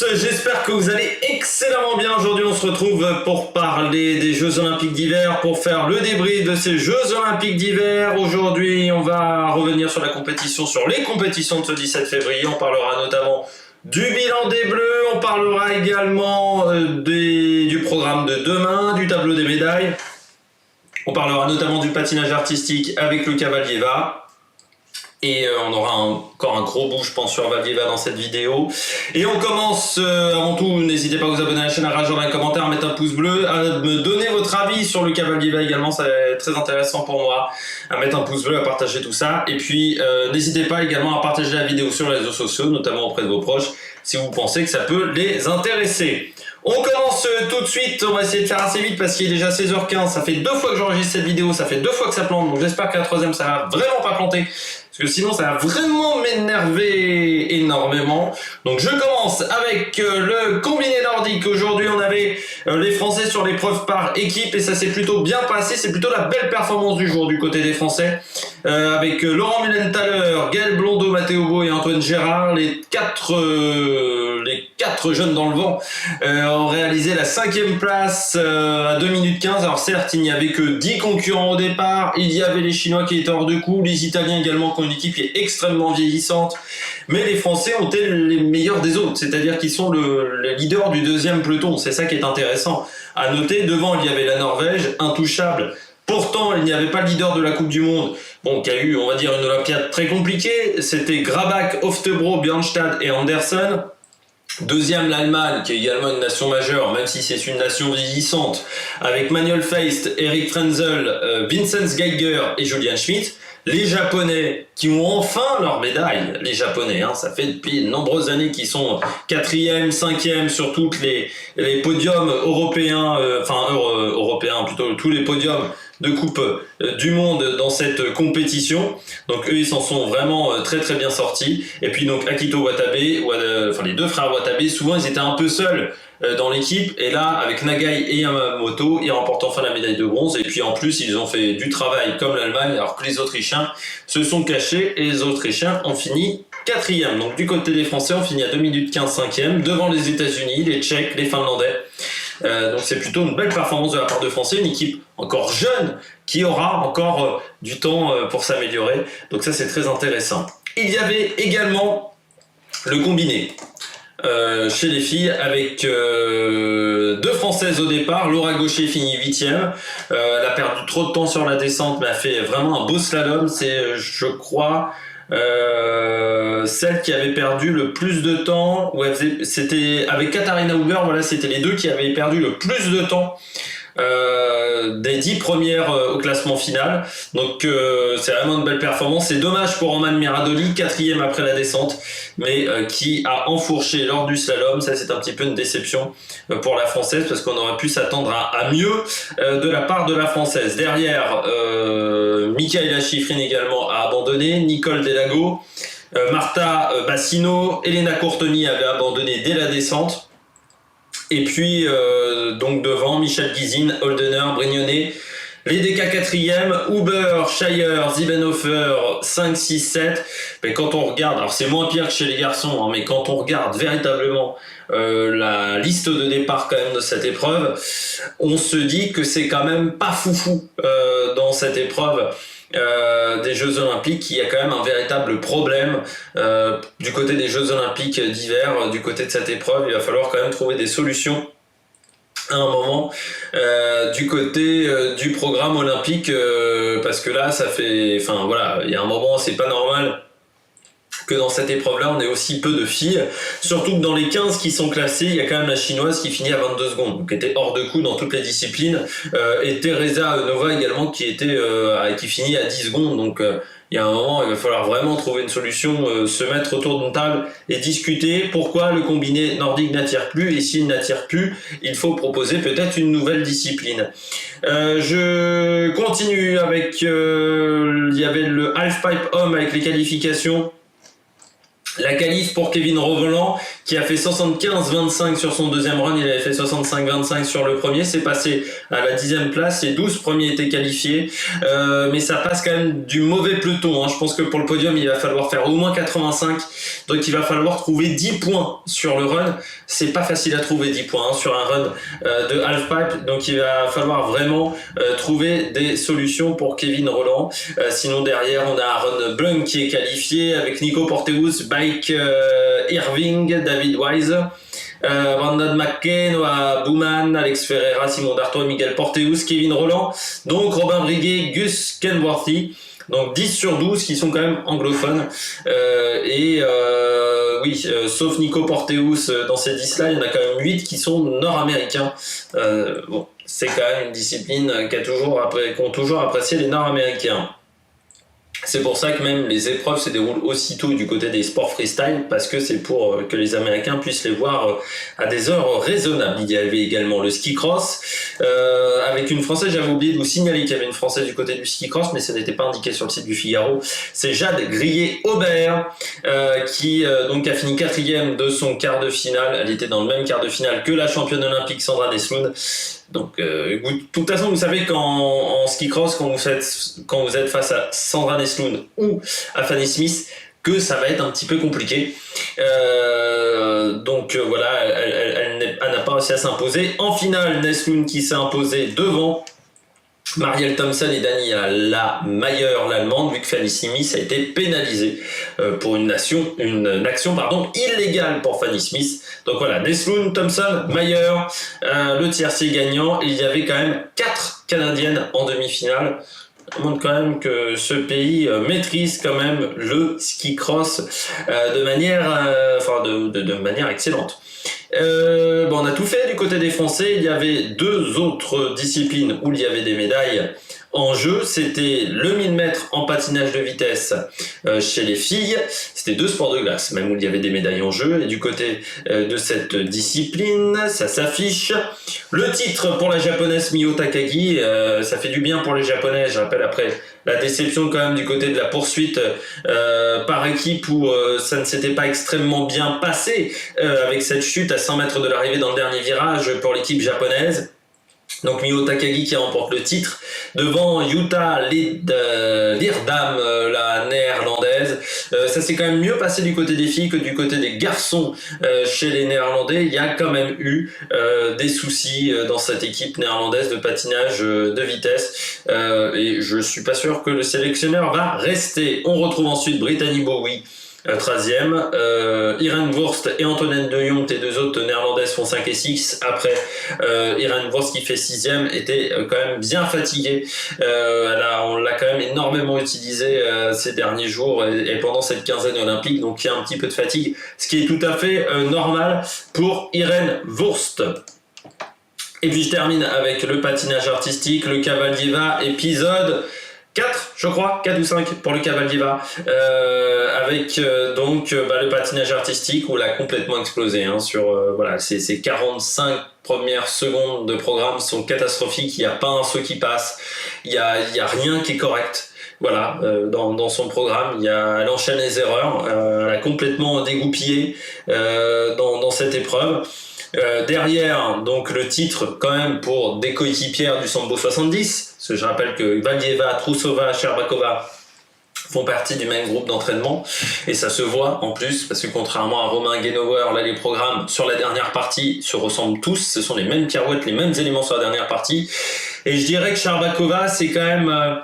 tous, j'espère que vous allez excellemment bien. Aujourd'hui on se retrouve pour parler des Jeux Olympiques d'hiver, pour faire le débrief de ces Jeux Olympiques d'hiver. Aujourd'hui on va revenir sur la compétition, sur les compétitions de ce 17 février. On parlera notamment du bilan des Bleus, on parlera également du programme de demain, du tableau des médailles. On parlera notamment du patinage artistique avec Luca Valieva. Et on aura encore un gros bout, je pense, sur Valieva dans cette vidéo. Et on commence, avant tout, n'hésitez pas à vous abonner à la chaîne, à réagir dans les commentaires, à mettre un pouce bleu, à me donner votre avis sur Luca Valieva également, ça va être très intéressant pour moi, à mettre un pouce bleu, à partager tout ça. Et puis, n'hésitez pas également à partager la vidéo sur les réseaux sociaux, notamment auprès de vos proches, si vous pensez que ça peut les intéresser. On commence tout de suite, on va essayer de faire assez vite parce qu'il est déjà 16h15, ça fait 2 fois que j'enregistre cette vidéo, ça fait 2 fois que ça plante, donc j'espère qu'à la troisième ça va vraiment pas planter, parce que sinon ça va vraiment m'énerver énormément. Donc je commence avec le combiné nordique. Aujourd'hui on avait les Français sur l'épreuve par équipe et ça s'est plutôt bien passé, c'est plutôt la belle performance du jour du côté des Français, avec Laurent Müllenthaler, Gaël Blondeau, Mathéo Beau et Antoine Gérard, les quatre jeunes dans le vent, ont réalisé la 5e place à 2 minutes 15. Alors certes, il n'y avait que 10 concurrents au départ, il y avait les Chinois qui étaient hors de coup, les Italiens également qui ont une équipe qui est extrêmement vieillissante, mais les Français ont été les meilleurs des autres, c'est-à-dire qu'ils sont le leader du deuxième peloton. C'est ça qui est intéressant à noter. Devant, il y avait la Norvège, intouchable. Pourtant, il n'y avait pas le leader de la Coupe du Monde, bon, qui a eu, on va dire, une Olympiade très compliquée. C'était Grabach, Oftebro, Björnstad et Andersen. Deuxième, l'Allemagne, qui est également une nation majeure, même si c'est une nation vieillissante, avec Manuel Feist, Eric Frenzel, Vincenz Geiger et Julian Schmidt. Les Japonais, qui ont enfin leur médaille, les Japonais, hein, ça fait depuis de nombreuses années qu'ils sont 4e, 5e sur toutes les podiums européens, européens plutôt, tous les podiums de Coupe du Monde dans cette compétition. Donc eux, ils s'en sont vraiment très très bien sortis. Et puis donc Akito Watabe, les deux frères Watabe, souvent ils étaient un peu seuls dans l'équipe, et là avec Nagai et Yamamoto ils remportent enfin la médaille de bronze. Et puis en plus ils ont fait du travail comme l'Allemagne, alors que les Autrichiens se sont cachés et les Autrichiens ont fini 4e. Donc du côté des Français on finit à 2 minutes 15 5e devant les États-Unis, les Tchèques, les Finlandais. Donc c'est plutôt une belle performance de la part de Français, une équipe encore jeune qui aura encore du temps pour s'améliorer, donc ça c'est très intéressant. Il y avait également le combiné chez les filles avec 2 Françaises au départ. Laura Gaucher finit 8e, elle a perdu trop de temps sur la descente mais a fait vraiment un beau slalom. C'est je crois celle qui avait perdu le plus de temps, c'était avec Katharina Huber, voilà, c'était les deux qui avaient perdu le plus de temps des 10 premières au classement final. Donc c'est vraiment une belle performance. C'est dommage pour Roman Miradoli, 4e après la descente, mais qui a enfourché lors du slalom. Ça c'est un petit peu une déception pour la Française, parce qu'on aurait pu s'attendre à mieux de la part de la Française. Derrière, Mikaela Shiffrin également a abandonné, Nicole Delago, Marta Bassino, Elena Courtoni avait abandonné dès la descente. Et puis donc devant, Michel Gizin, Holdener, Brignone, les DK 4e, Huber, Shire, Ziebenhofer 5, 6, 7. Mais quand on regarde, alors c'est moins pire que chez les garçons, hein, mais quand on regarde véritablement la liste de départ quand même de cette épreuve, on se dit que c'est quand même pas foufou dans cette épreuve des Jeux Olympiques. Il y a quand même un véritable problème du côté des Jeux Olympiques d'hiver, du côté de cette épreuve. Il va falloir quand même trouver des solutions à un moment du côté du programme olympique, parce que là ça fait, enfin voilà, il y a un moment, c'est pas normal que dans cette épreuve-là, on ait aussi peu de filles, surtout que dans les 15 qui sont classées, il y a quand même la chinoise qui finit à 22 secondes, donc qui était hors de coup dans toutes les disciplines, et Teresa Nova également qui finit à 10 secondes, donc il y a un moment, il va falloir vraiment trouver une solution, se mettre autour d'une table et discuter pourquoi le combiné nordique n'attire plus, et s'il n'attire plus, il faut proposer peut-être une nouvelle discipline. Je continue avec, il y avait le halfpipe homme avec les qualifications. La qualif pour Kevin Roland qui a fait 75-25 sur son deuxième run. Il avait fait 65-25 sur le premier. C'est passé à la 10e place. Les 12 premiers étaient qualifiés. Mais ça passe quand même du mauvais peloton. Je pense que pour le podium, il va falloir faire au moins 85. Donc il va falloir trouver 10 points sur le run. C'est pas facile à trouver 10 points sur un run de halfpipe. Donc il va falloir vraiment trouver des solutions pour Kevin Roland. Sinon derrière, on a Aaron Blum qui est qualifié avec Nico Porteous, Bike Irving, David Wise, Brandon McKay, Noah Bouman, Alex Ferreira, Simon Dartois, Miguel Porteous, Kevin Roland, donc Robin Briguet, Gus Kenworthy. Donc 10 sur 12 qui sont quand même anglophones. Oui, sauf Nico Porteous, dans ces 10-là, il y en a quand même 8 qui sont nord-américains. Bon, c'est quand même une discipline qu'ont toujours apprécié les nord-américains. C'est pour ça que même les épreuves se déroulent aussitôt du côté des sports freestyle, parce que c'est pour que les Américains puissent les voir à des heures raisonnables. Il y avait également le ski cross, avec une Française. J'avais oublié de vous signaler qu'il y avait une Française du côté du ski cross, mais ça n'était pas indiqué sur le site du Figaro. C'est Jade Grillet-Aubert, qui donc a fini 4e de son quart de finale. Elle était dans le même quart de finale que la championne olympique Sandra Nesloun. Donc, de toute façon, vous savez qu'en ski cross, quand vous êtes face à Sandra Nesloun ou à Fanny Smith, que ça va être un petit peu compliqué. Voilà, elle n'a pas réussi à s'imposer. En finale, Nesloun qui s'est imposée devant Marielle Thompson et Daniela Mayer, l'allemande, vu que Fanny Smith a été pénalisée pour une action illégale pour Fanny Smith. Donc voilà, Nesloun, Thompson, Mayer, le tiercé gagnant. Il y avait quand même 4 Canadiennes en demi-finale. Ça montre quand même que ce pays maîtrise quand même le ski cross de manière excellente. On a tout fait du côté des Français. Il y avait 2 autres disciplines où il y avait des médailles en jeu. C'était le 1000 mètres en patinage de vitesse chez les filles. C'était 2 sports de glace, même où il y avait des médailles en jeu. Et du côté de cette discipline, ça s'affiche. Le titre pour la japonaise Miho Takagi, ça fait du bien pour les japonais. Je rappelle après la déception quand même du côté de la poursuite par équipe où ça ne s'était pas extrêmement bien passé avec cette chute à 100 mètres de l'arrivée dans le dernier virage pour l'équipe japonaise. Donc Miho Takagi qui remporte le titre devant Jutta Leerdam, la néerlandaise. Ça s'est quand même mieux passé du côté des filles que du côté des garçons chez les Néerlandais. Il y a quand même eu des soucis dans cette équipe néerlandaise de patinage de vitesse. Et je suis pas sûr que le sélectionneur va rester. On retrouve ensuite Brittany Bowie, 13e, Irene Wurst et Antoinette de Jong, les 2 autres néerlandaises, font 5 et 6. Après, Irene Wurst qui fait 6e était quand même bien fatiguée. On l'a quand même énormément utilisée ces derniers jours et pendant cette quinzaine olympique, donc il y a un petit peu de fatigue, ce qui est tout à fait normal pour Irene Wurst. Et puis je termine avec le patinage artistique, le Cavalieva épisode 4, je crois, 4 ou 5 pour le Cavalieva, avec le patinage artistique où il a complètement explosé ces 45 premières secondes de programme sont catastrophiques. Il n'y a pas un saut qui passe, il y a rien qui est correct. Voilà, dans son programme, elle enchaîne les erreurs, elle a complètement dégoupillé dans cette épreuve. Derrière, donc le titre quand même pour des coéquipières du Sambo 70, parce que je rappelle que Valieva, Trusova, Sherbakova font partie du même groupe d'entraînement, et ça se voit en plus, parce que contrairement à Romain Genower, là les programmes sur la dernière partie se ressemblent tous, ce sont les mêmes pirouettes, les mêmes éléments sur la dernière partie, et je dirais que Sherbakova c'est quand même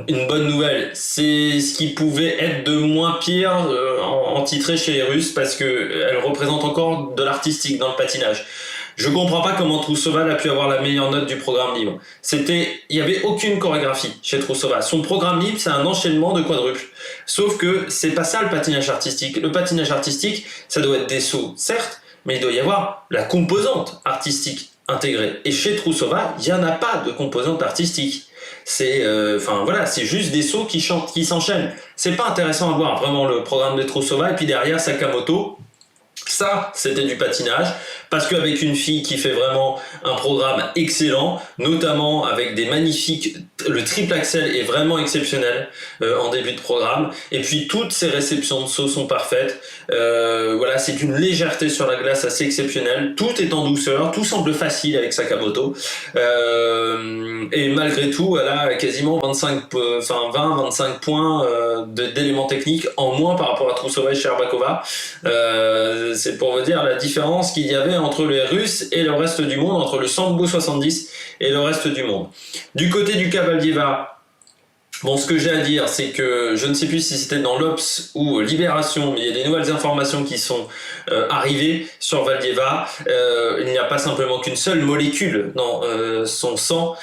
une bonne nouvelle. C'est ce qui pouvait être de moins pire en titré chez les Russes, parce que elle représente encore de l'artistique dans le patinage. Je comprends pas comment Trusova a pu avoir la meilleure note du programme libre. Il y avait aucune chorégraphie chez Trusova. Son programme libre, c'est un enchaînement de quadruples. Sauf que c'est pas ça le patinage artistique. Le patinage artistique, ça doit être des sauts, certes, mais il doit y avoir la composante artistique intégrée. Et chez Trusova, il y en a pas de composante artistique. C'est juste des sauts qui s'enchaînent. C'est pas intéressant à voir vraiment le programme de Trusova. Et puis derrière, Sakamoto, ça c'était du patinage, parce qu'avec une fille qui fait vraiment un programme excellent, notamment avec des magnifiques, le triple axel est vraiment exceptionnel en début de programme, et puis toutes ses réceptions de saut sont parfaites. voilà, c'est une légèreté sur la glace assez exceptionnelle. Tout est en douceur, tout semble facile avec Sakamoto. Et malgré tout, elle a quasiment 20-25 points d'éléments techniques en moins par rapport à Trusova et Shcherbakova. C'est pour vous dire la différence qu'il y avait entre les Russes et le reste du monde, entre le Sambo 70 et le reste du monde. Du côté du Kabaldieva, bon, ce que j'ai à dire, c'est que je ne sais plus si c'était dans l'Obs ou Libération, mais il y a des nouvelles informations qui sont arrivées sur Valdieva. Il n'y a pas simplement qu'une seule molécule dans son sang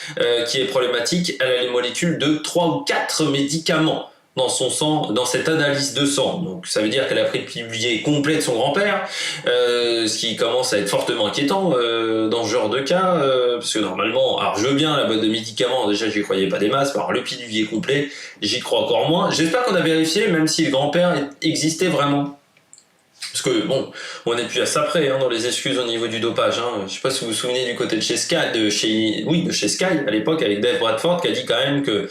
qui est problématique. Elle a les molécules de 3 ou 4 médicaments dans son sang, dans cette analyse de sang. Donc ça veut dire qu'elle a pris le pilulier complet de son grand-père, ce qui commence à être fortement inquiétant dans ce genre de cas, parce que normalement, alors je veux bien la boîte de médicaments, déjà j'y croyais pas des masses, par le pilulier complet, j'y crois encore moins. J'espère qu'on a vérifié, même si le grand-père existait vraiment. Parce que bon, on n'est plus à ça près dans les excuses au niveau du dopage. Je sais pas si vous vous souvenez du côté de chez Sky, de chez Sky à l'époque avec Dave Bradford qui a dit quand même que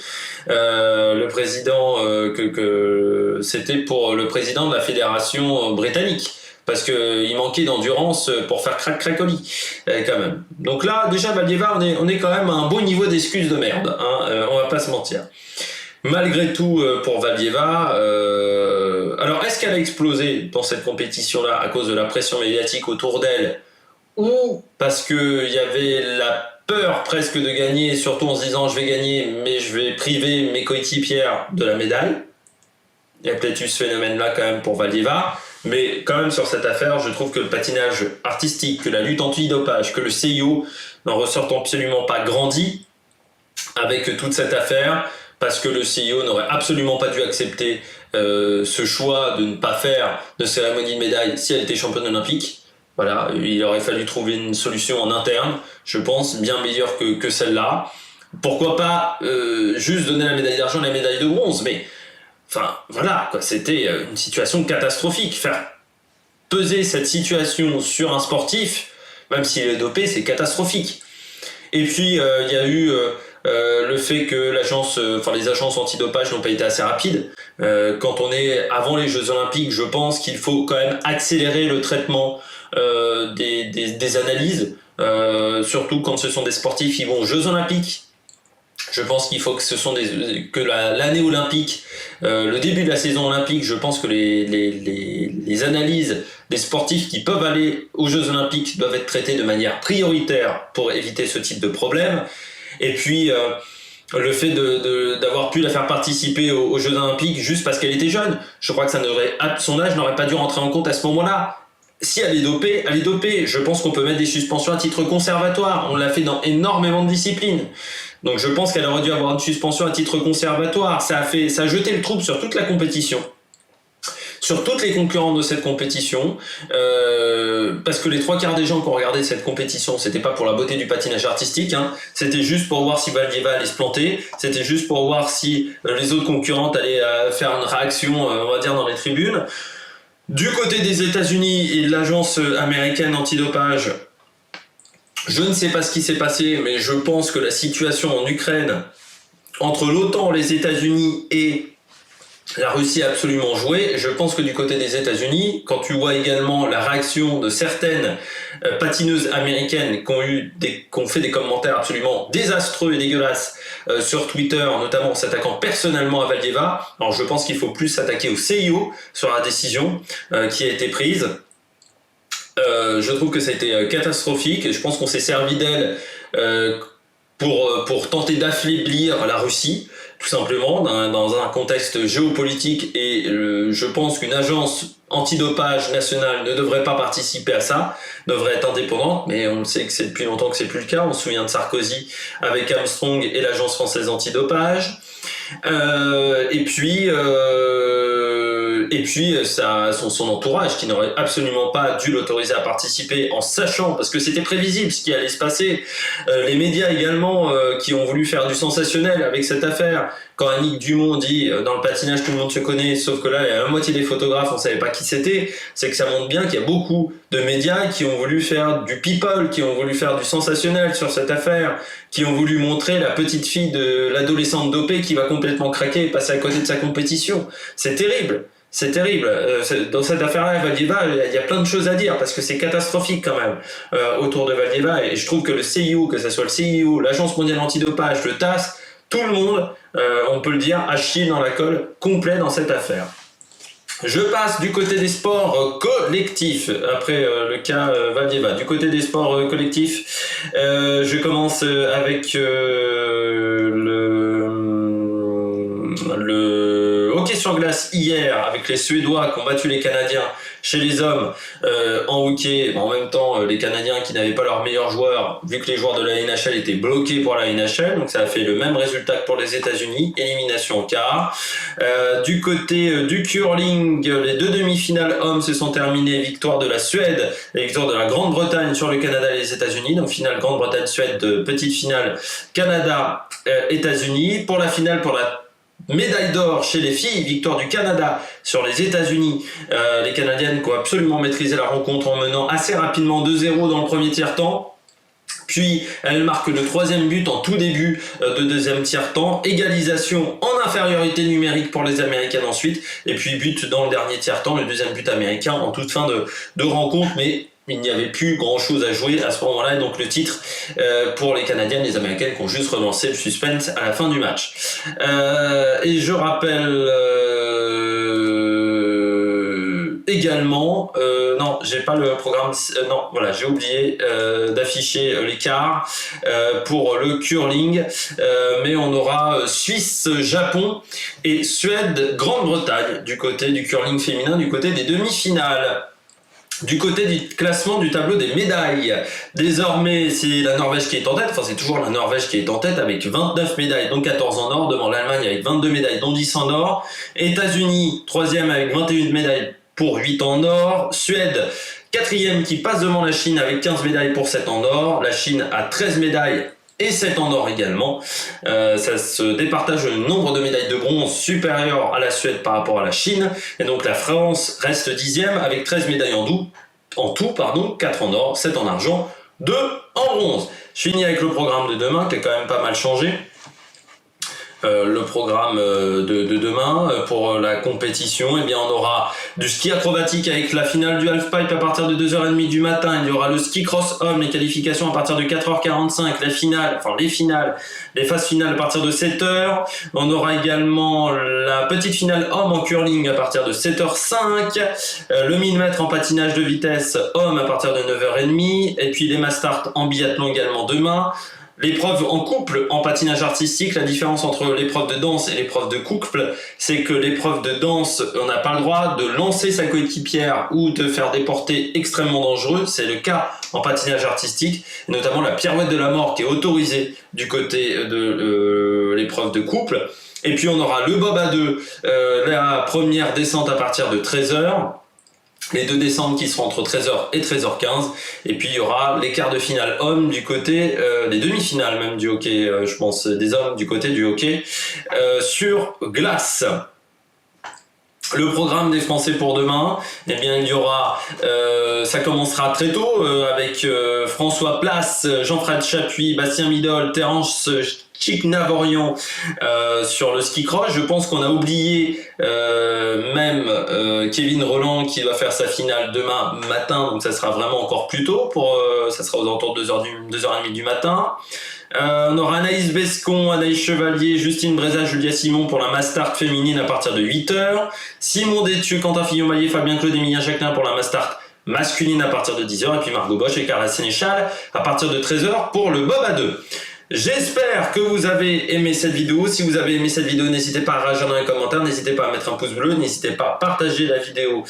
le président que c'était pour le président de la fédération britannique. Parce qu'il manquait d'endurance pour faire crack-crack-oli, quand même. Donc là, déjà, Valdieva, on est quand même à un beau niveau d'excuses de merde. On va pas se mentir. Malgré tout, pour Valdieva, alors est-ce qu'elle a explosé dans cette compétition-là à cause de la pression médiatique autour d'elle, ou parce qu'il y avait la peur presque de gagner, surtout en se disant je vais gagner, mais je vais priver mes coéquipières de la médaille? Il y a peut-être eu ce phénomène-là quand même pour Valdieva. Mais quand même sur cette affaire, je trouve que le patinage artistique, que la lutte anti-dopage, que le CIO n'en ressortent absolument pas grandi avec toute cette affaire, parce que le CIO n'aurait absolument pas dû accepter ce choix de ne pas faire de cérémonie de médaille si elle était championne olympique. Voilà, il aurait fallu trouver une solution en interne, je pense, bien meilleure que celle-là. Pourquoi pas juste donner la médaille d'argent et la médaille de bronze, mais enfin, voilà, quoi, c'était une situation catastrophique. Faire peser cette situation sur un sportif, même s'il est dopé, c'est catastrophique. Et puis, il y a eu le fait que les agences antidopage n'ont pas été assez rapides. Quand on est avant les Jeux Olympiques, je pense qu'il faut quand même accélérer le traitement des analyses, surtout quand ce sont des sportifs qui vont aux Jeux Olympiques. Je pense qu'il faut que l'année olympique, le début de la saison olympique, je pense que les analyses des sportifs qui peuvent aller aux Jeux Olympiques doivent être traitées de manière prioritaire pour éviter ce type de problème. Et puis le fait d'avoir pu la faire participer aux Jeux Olympiques juste parce qu'elle était jeune, je crois que son âge n'aurait pas dû rentrer en compte à ce moment-là. Si elle est dopée, elle est dopée. Je pense qu'on peut mettre des suspensions à titre conservatoire. On l'a fait dans énormément de disciplines. Donc je pense qu'elle aurait dû avoir une suspension à titre conservatoire. Ça a jeté le trouble sur toute la compétition, sur toutes les concurrentes de cette compétition, parce que les 3/4 des gens qui ont regardé cette compétition, c'était pas pour la beauté du patinage artistique, c'était juste pour voir si Valdieva allait se planter, c'était juste pour voir si les autres concurrentes allaient faire une réaction, on va dire, dans les tribunes. Du côté des États-Unis et de l'agence américaine antidopage, je ne sais pas ce qui s'est passé, mais je pense que la situation en Ukraine, entre l'OTAN, les États-Unis et la Russie a absolument joué. Je pense que du côté des États-Unis, quand tu vois également la réaction de certaines patineuses américaines qui ont fait des commentaires absolument désastreux et dégueulasses sur Twitter, notamment s'attaquant personnellement à Valdieva, alors je pense qu'il faut plus s'attaquer au CIO sur la décision qui a été prise. Je trouve que ça a été catastrophique et je pense qu'on s'est servi d'elle pour tenter d'affaiblir la Russie, tout simplement, dans un contexte géopolitique, et je pense qu'une agence antidopage nationale ne devrait pas participer à ça, devrait être indépendante, mais on sait que c'est depuis longtemps que c'est plus le cas. On se souvient de Sarkozy avec Armstrong et l'agence française antidopage. Et puis son entourage qui n'aurait absolument pas dû l'autoriser à participer, en sachant, parce que c'était prévisible ce qui allait se passer. Les médias également qui ont voulu faire du sensationnel avec cette affaire. Quand Annick Dumont dit dans le patinage tout le monde se connaît, sauf que là il y a la moitié des photographes, on savait pas qui c'était, c'est que ça montre bien qu'il y a beaucoup de médias qui ont voulu faire du people, qui ont voulu faire du sensationnel sur cette affaire, qui ont voulu montrer la petite fille de l'adolescente dopée qui va complètement craquer et passer à côté de sa compétition. C'est terrible. C'est terrible. Dans cette affaire-là, Valieva, il y a plein de choses à dire parce que c'est catastrophique quand même autour de Valieva. Et je trouve que le CIO, que ce soit le CIO, l'Agence mondiale antidopage, le TAS, tout le monde, on peut le dire, a chié dans la colle complet dans cette affaire. Je passe du côté des sports collectifs, après le cas Valieva. Du côté des sports collectifs, je commence avec le hockey sur glace hier, avec les Suédois qui ont battu les Canadiens chez les hommes en hockey. En même temps, les Canadiens qui n'avaient pas leurs meilleurs joueurs, vu que les joueurs de la NHL étaient bloqués pour la NHL, donc ça a fait le même résultat que pour les États-Unis, élimination en quart. Du côté du curling, les deux demi-finales hommes se sont terminées, victoire de la Suède et victoire de la Grande-Bretagne sur le Canada et les États-Unis. Donc finale Grande-Bretagne-Suède, petite finale Canada-États-Unis. Pour la finale, pour la médaille d'or chez les filles, victoire du Canada sur les États-Unis. Les Canadiennes qui ont absolument maîtrisé la rencontre en menant assez rapidement 2-0 dans le premier tiers-temps. Puis elle marque le troisième but en tout début de deuxième tiers-temps. Égalisation en infériorité numérique pour les Américaines ensuite. Et puis but dans le dernier tiers-temps, le deuxième but américain en toute fin de rencontre. Mais il n'y avait plus grand chose à jouer à ce moment-là, et donc le titre pour les Canadiennes, les Américaines qui ont juste relancé le suspense à la fin du match. Et je rappelle également, non, j'ai pas le programme, non, voilà, j'ai oublié d'afficher l'écart pour le curling, mais on aura Suisse-Japon et Suède-Grande-Bretagne du côté du curling féminin, du côté des demi-finales. Du côté du classement du tableau des médailles, désormais c'est la Norvège qui est en tête, enfin c'est toujours la Norvège qui est en tête avec 29 médailles, dont 14 en or, devant l'Allemagne avec 22 médailles, dont 10 en or, États-Unis 3e avec 21 médailles pour 8 en or, Suède 4e qui passe devant la Chine avec 15 médailles pour 7 en or, la Chine a 13 médailles et 7 en or également. Ça se départage le nombre de médailles de bronze supérieur à la Suède par rapport à la Chine. Et donc la France reste 10e avec 13 médailles en tout, 4 en or, 7 en argent, 2 en bronze. Je finis avec le programme de demain qui a quand même pas mal changé. Le programme de demain pour la compétition, eh bien on aura du ski acrobatique avec la finale du halfpipe à partir de 2h30 du matin. Il y aura le ski cross homme, les qualifications à partir de 4h45, les phases finales à partir de 7h. On aura également la petite finale homme en curling à partir de 7h05, le 1000 mètres en patinage de vitesse homme à partir de 9h30, et puis les mass start en biathlon également demain. L'épreuve en couple en patinage artistique, la différence entre l'épreuve de danse et l'épreuve de couple, c'est que l'épreuve de danse, on n'a pas le droit de lancer sa coéquipière ou de faire des portées extrêmement dangereux. C'est le cas en patinage artistique, notamment la pirouette de la mort qui est autorisée du côté de l'épreuve de couple. Et puis on aura le bob à deux, la première descente à partir de 13h. Les deux descentes qui seront entre 13h et 13h15, et puis il y aura les quarts de finale hommes du côté, les demi-finales même du hockey, je pense, des hommes du côté du hockey sur glace. Le programme des Français pour demain, eh bien il y aura, ça commencera très tôt avec François Place, Jean-Fred Chapuis, Bastien Midol, Terence Chiknavorian sur le ski cross. Je pense qu'on a oublié même Kevin Roland qui va faire sa finale demain matin, donc ça sera vraiment encore plus tôt, ça sera aux alentours de 2h30 du matin. On aura Anaïs Bescon, Anaïs Chevalier, Justine Breza, Julia Simon pour la Mass Start féminine à partir de 8h. Simon Détieux, Quentin Fillon-Maillet, Fabien Claude, Emilien Jacquelin pour la Mass Start masculine à partir de 10h. Et puis Margot Bosch et Cara Sénéchal à partir de 13h pour le bob à deux. J'espère que vous avez aimé cette vidéo. Si vous avez aimé cette vidéo, n'hésitez pas à réagir dans les commentaires, n'hésitez pas à mettre un pouce bleu, n'hésitez pas à partager la vidéo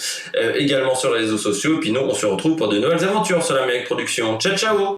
également sur les réseaux sociaux. Et puis nous, on se retrouve pour de nouvelles aventures sur l'Amérique Production. Ciao, ciao!